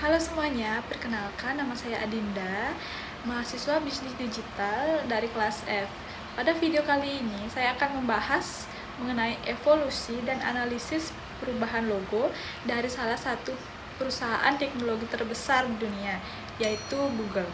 Halo semuanya, perkenalkan nama saya Adinda, mahasiswa bisnis digital dari kelas F. Pada video kali ini, saya akan membahas mengenai evolusi dan analisis perubahan logo dari salah satu perusahaan teknologi terbesar di dunia, yaitu Google.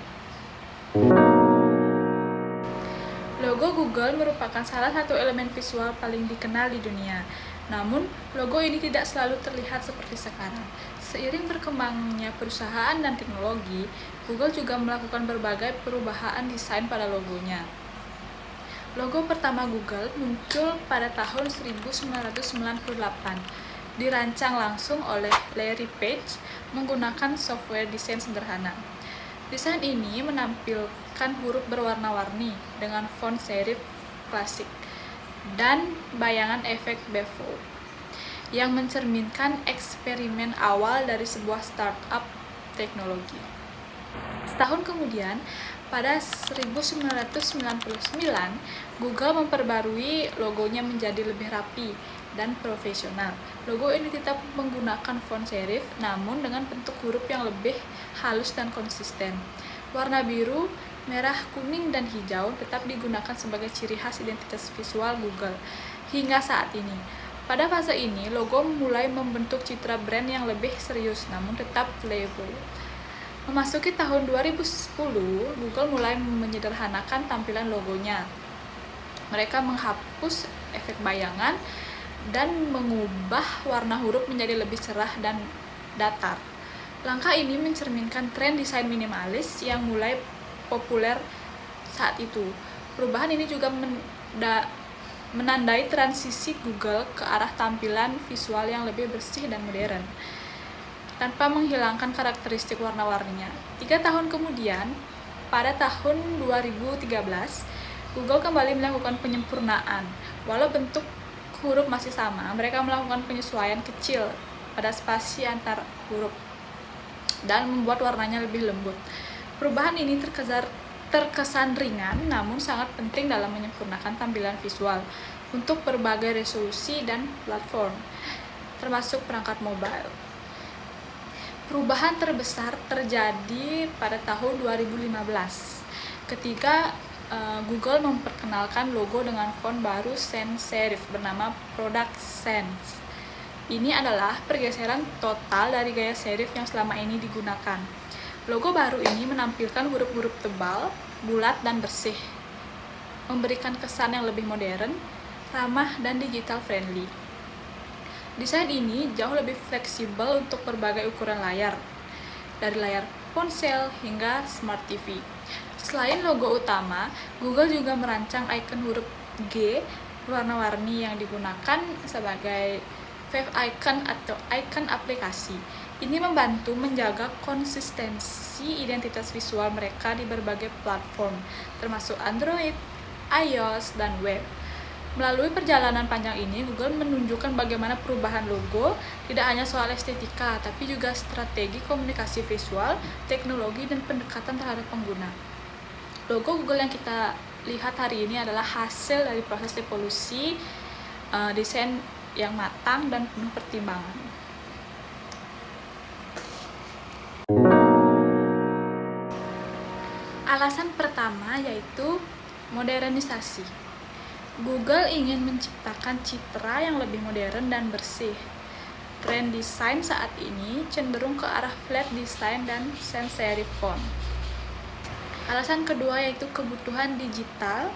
Logo Google merupakan salah satu elemen visual paling dikenal di dunia. Namun, logo ini tidak selalu terlihat seperti sekarang. Seiring berkembangnya perusahaan dan teknologi, Google juga melakukan berbagai perubahan desain pada logonya. Logo pertama Google muncul pada tahun 1998, dirancang langsung oleh Larry Page menggunakan software desain sederhana. Desain ini menampilkan huruf berwarna-warni dengan font serif klasik dan bayangan efek bevel yang mencerminkan eksperimen awal dari sebuah startup teknologi. Setahun kemudian, pada 1999, Google memperbarui logonya menjadi lebih rapi dan profesional. Logo ini tetap menggunakan font serif, namun dengan bentuk huruf yang lebih halus dan konsisten. Warna biru, merah, kuning, dan hijau tetap digunakan sebagai ciri khas identitas visual Google hingga saat ini. Pada fase ini, logo mulai membentuk citra brand yang lebih serius, namun tetap playful. Memasuki tahun 2010, Google mulai menyederhanakan tampilan logonya. Mereka menghapus efek bayangan dan mengubah warna huruf menjadi lebih cerah dan datar. Langkah ini mencerminkan tren desain minimalis yang mulai populer saat itu. Perubahan ini juga menandai transisi Google ke arah tampilan visual yang lebih bersih dan modern, tanpa menghilangkan karakteristik warna-warninya. 3 tahun kemudian, pada tahun 2013, Google kembali melakukan penyempurnaan. Walau bentuk huruf masih sama, mereka melakukan penyesuaian kecil pada spasi antar huruf dan membuat warnanya lebih lembut. Perubahan ini terkesan ringan, namun sangat penting dalam menyempurnakan tampilan visual untuk berbagai resolusi dan platform, termasuk perangkat mobile. Perubahan terbesar terjadi pada tahun 2015 ketika Google memperkenalkan logo dengan font baru sans serif bernama Product Sans. Ini adalah pergeseran total dari gaya serif yang selama ini digunakan. Logo baru ini menampilkan huruf-huruf tebal, bulat, dan bersih, memberikan kesan yang lebih modern, ramah, dan digital friendly. Desain ini jauh lebih fleksibel untuk berbagai ukuran layar, dari layar ponsel hingga smart TV. Selain logo utama, Google juga merancang ikon huruf G warna-warni yang digunakan sebagai Wave icon atau icon aplikasi. Ini membantu menjaga konsistensi identitas visual mereka di berbagai platform, termasuk Android, iOS, dan web. Melalui perjalanan panjang ini, Google menunjukkan bagaimana perubahan logo tidak hanya soal estetika, tapi juga strategi komunikasi visual, teknologi, dan pendekatan terhadap pengguna. Logo Google yang kita lihat hari ini adalah hasil dari proses evolusi desain yang matang dan penuh pertimbangan. Alasan pertama yaitu modernisasi. Google ingin menciptakan citra yang lebih modern dan bersih. Tren desain saat ini cenderung ke arah flat design dan sans serif font. Alasan kedua yaitu kebutuhan digital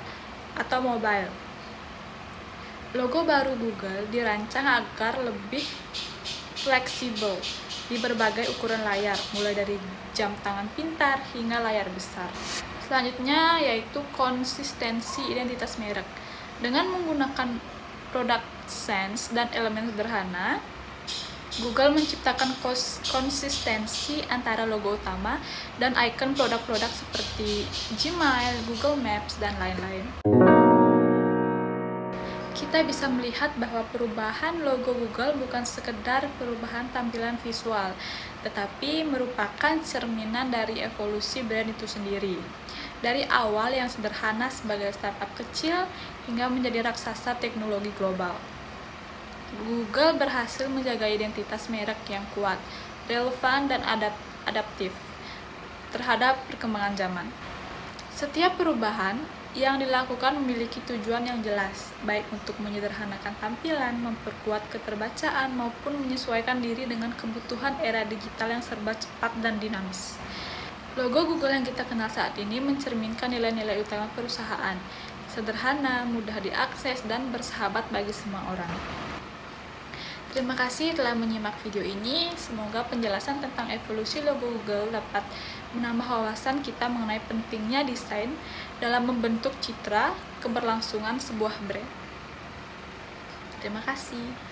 atau mobile. Logo baru Google dirancang agar lebih fleksibel di berbagai ukuran layar, mulai dari jam tangan pintar hingga layar besar. Selanjutnya yaitu konsistensi identitas merek. Dengan menggunakan product sense dan elemen sederhana, Google menciptakan konsistensi antara logo utama dan ikon produk-produk seperti Gmail, Google Maps, dan lain-lain. Kita bisa melihat bahwa perubahan logo Google bukan sekedar perubahan tampilan visual, tetapi merupakan cerminan dari evolusi brand itu sendiri. Dari awal yang sederhana sebagai startup kecil hingga menjadi raksasa teknologi global, Google berhasil menjaga identitas merek yang kuat relevan, dan adaptif terhadap perkembangan zaman. Setiap perubahan yang dilakukan memiliki tujuan yang jelas, baik untuk menyederhanakan tampilan, memperkuat keterbacaan, maupun menyesuaikan diri dengan kebutuhan era digital yang serba cepat dan dinamis. Logo Google yang kita kenal saat ini mencerminkan nilai-nilai utama perusahaan, sederhana, mudah diakses, dan bersahabat bagi semua orang. Terima kasih telah menyimak video ini. Semoga penjelasan tentang evolusi logo Google dapat menambah wawasan kita mengenai pentingnya desain dalam membentuk citra keberlangsungan sebuah brand. Terima kasih.